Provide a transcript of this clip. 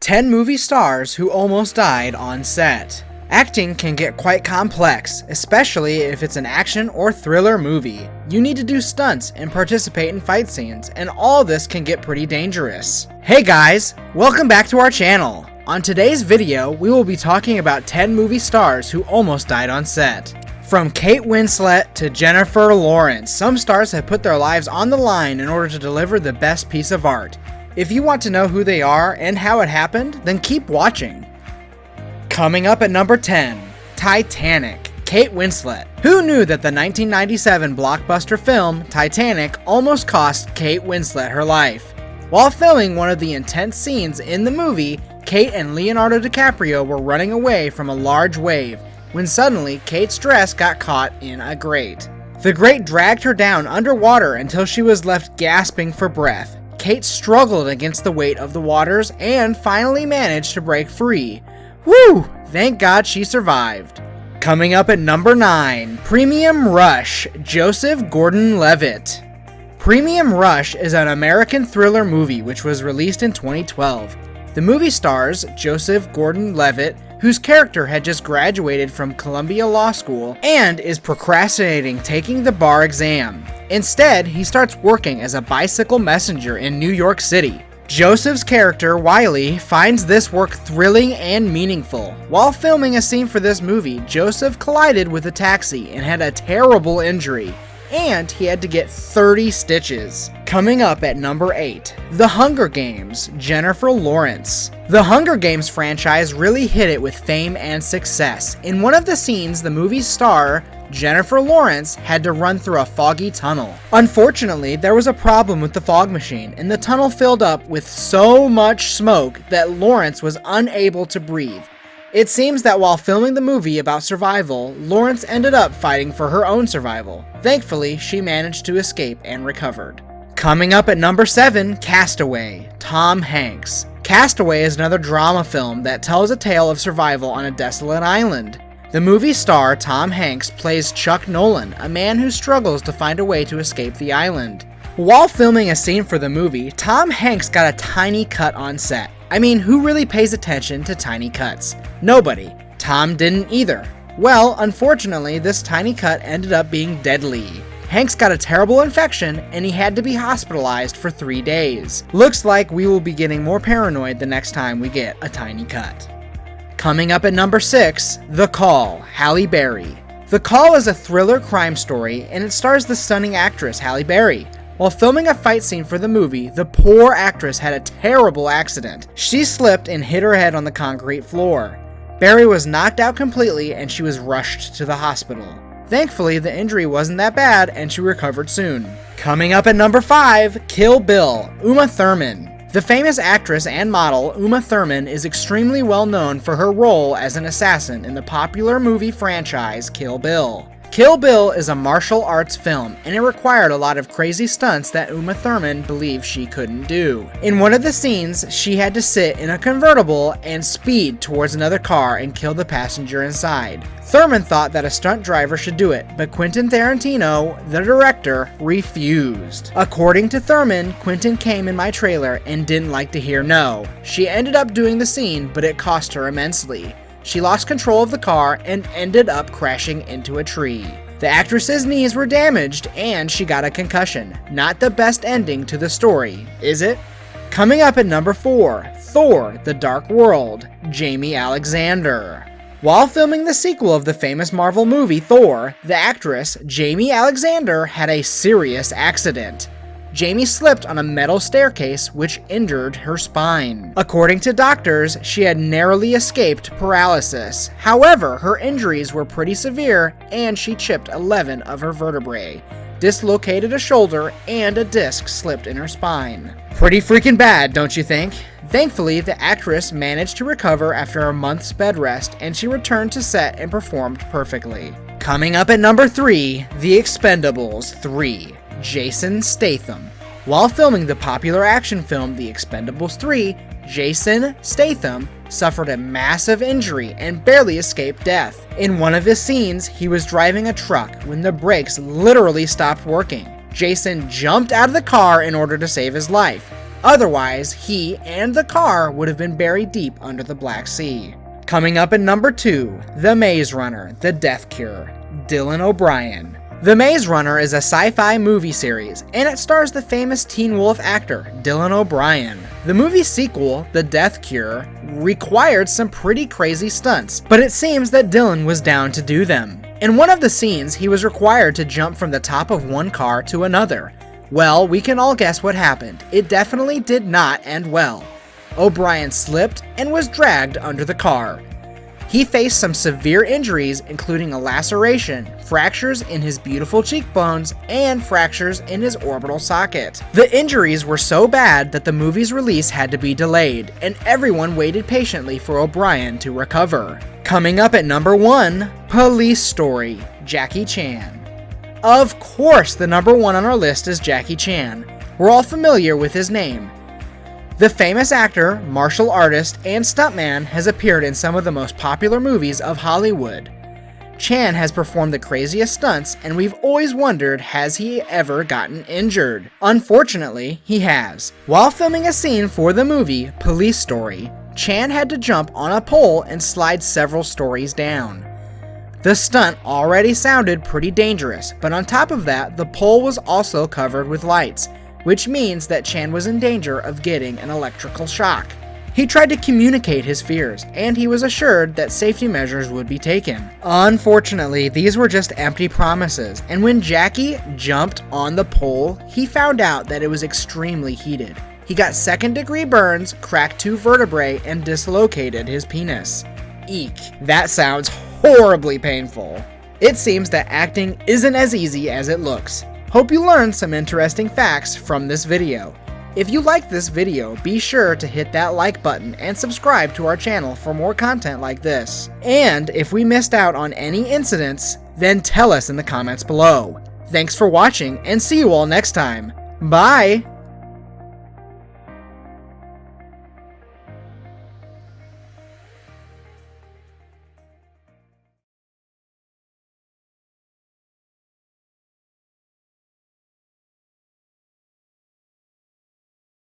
10 movie stars who almost died on set. Acting can get quite complex, especially if it's an action or thriller movie. You need to do stunts and participate in fight scenes, and all this can get pretty dangerous. Hey guys, welcome back to our channel. On today's video, we will be talking about 10 movie stars who almost died on set. From Kate Winslet to Jennifer Lawrence, some stars have put their lives on the line in order to deliver the best piece of art. If you want to know who they are and how it happened, then keep watching. Coming up at number 10, Titanic, Kate Winslet. Who knew that the 1997 blockbuster film, Titanic, almost cost Kate Winslet her life? While filming one of the intense scenes in the movie, Kate and Leonardo DiCaprio were running away from a large wave, when suddenly Kate's dress got caught in a grate. The grate dragged her down underwater until she was left gasping for breath. Kate struggled against the weight of the waters and finally managed to break free. Woo! Thank God she survived. Coming up at number 9, Premium Rush, Joseph Gordon-Levitt. Premium Rush is an American thriller movie which was released in 2012. The movie stars Joseph Gordon-Levitt, whose character had just graduated from Columbia Law School and is procrastinating taking the bar exam. Instead, he starts working as a bicycle messenger in New York City. Joseph's character, Wiley, finds this work thrilling and meaningful. While filming a scene for this movie, Joseph collided with a taxi and had a terrible injury, and he had to get 30 stitches. Coming up at number 8, The Hunger Games, Jennifer Lawrence. The Hunger Games franchise really hit it with fame and success. In one of the scenes, the movie's star, Jennifer Lawrence, had to run through a foggy tunnel. Unfortunately, there was a problem with the fog machine, and the tunnel filled up with so much smoke that Lawrence was unable to breathe. It seems that while filming the movie about survival, Lawrence ended up fighting for her own survival. Thankfully, she managed to escape and recovered. Coming up at number 7, Castaway, Tom Hanks. Castaway is another drama film that tells a tale of survival on a desolate island. The movie star Tom Hanks plays Chuck Nolan, a man who struggles to find a way to escape the island. While filming a scene for the movie, Tom Hanks got a tiny cut on set. I mean, who really pays attention to tiny cuts? Nobody. Tom didn't either. Well, unfortunately, this tiny cut ended up being deadly. Hanks got a terrible infection and he had to be hospitalized for 3 days. Looks like we will be getting more paranoid the next time we get a tiny cut. Coming up at number 6, The Call, Halle Berry. The Call is a thriller crime story and it stars the stunning actress Halle Berry. While filming a fight scene for the movie, the poor actress had a terrible accident. She slipped and hit her head on the concrete floor. Berry was knocked out completely and she was rushed to the hospital. Thankfully, the injury wasn't that bad and she recovered soon. Coming up at number 5, Kill Bill, Uma Thurman. The famous actress and model Uma Thurman is extremely well known for her role as an assassin in the popular movie franchise Kill Bill. Kill Bill is a martial arts film, and it required a lot of crazy stunts that Uma Thurman believed she couldn't do. In one of the scenes, she had to sit in a convertible and speed towards another car and kill the passenger inside. Thurman thought that a stunt driver should do it, but Quentin Tarantino, the director, refused. According to Thurman, Quentin came in my trailer and didn't like to hear no. She ended up doing the scene, but it cost her immensely. She lost control of the car and ended up crashing into a tree. The actress's knees were damaged and she got a concussion. Not the best ending to the story, is it? Coming up at number 4, Thor, The Dark World, Jaimie Alexander. While filming the sequel of the famous Marvel movie Thor, the actress Jaimie Alexander had a serious accident. Jaimie slipped on a metal staircase which injured her spine. According to doctors, she had narrowly escaped paralysis. However, her injuries were pretty severe and she chipped 11 of her vertebrae, dislocated a shoulder, and a disc slipped in her spine. Pretty freaking bad, don't you think? Thankfully, the actress managed to recover after a month's bed rest and she returned to set and performed perfectly. Coming up at number 3, The Expendables 3. Jason Statham. While filming the popular action film The Expendables 3, Jason Statham suffered a massive injury and barely escaped death. In one of his scenes, he was driving a truck when the brakes literally stopped working. Jason jumped out of the car in order to save his life. Otherwise, he and the car would have been buried deep under the Black Sea. Coming up at number 2, The Maze Runner, The Death Cure, Dylan O'Brien. The Maze Runner is a sci-fi movie series, and it stars the famous Teen Wolf actor, Dylan O'Brien. The movie's sequel, The Death Cure, required some pretty crazy stunts, but it seems that Dylan was down to do them. In one of the scenes, he was required to jump from the top of one car to another. Well, we can all guess what happened. It definitely did not end well. O'Brien slipped and was dragged under the car. He faced some severe injuries, including a laceration, fractures in his beautiful cheekbones, and fractures in his orbital socket. The injuries were so bad that the movie's release had to be delayed, and everyone waited patiently for O'Brien to recover. Coming up at number 1, Police Story, Jackie Chan. Of course, the number 1 on our list is Jackie Chan. We're all familiar with his name. The famous actor, martial artist, and stuntman has appeared in some of the most popular movies of Hollywood. Chan has performed the craziest stunts, and we've always wondered, has he ever gotten injured? Unfortunately, he has. While filming a scene for the movie Police Story, Chan had to jump on a pole and slide several stories down. The stunt already sounded pretty dangerous, but on top of that, the pole was also covered with lights, which means that Chan was in danger of getting an electrical shock. He tried to communicate his fears, and he was assured that safety measures would be taken. Unfortunately, these were just empty promises, and when Jackie jumped on the pole, he found out that it was extremely heated. He got second-degree burns, cracked 2 vertebrae, and dislocated his penis. Eek, that sounds horribly painful. It seems that acting isn't as easy as it looks. Hope you learned some interesting facts from this video. If you liked this video, be sure to hit that like button and subscribe to our channel for more content like this. And if we missed out on any incidents, then tell us in the comments below. Thanks for watching, and see you all next time. Bye!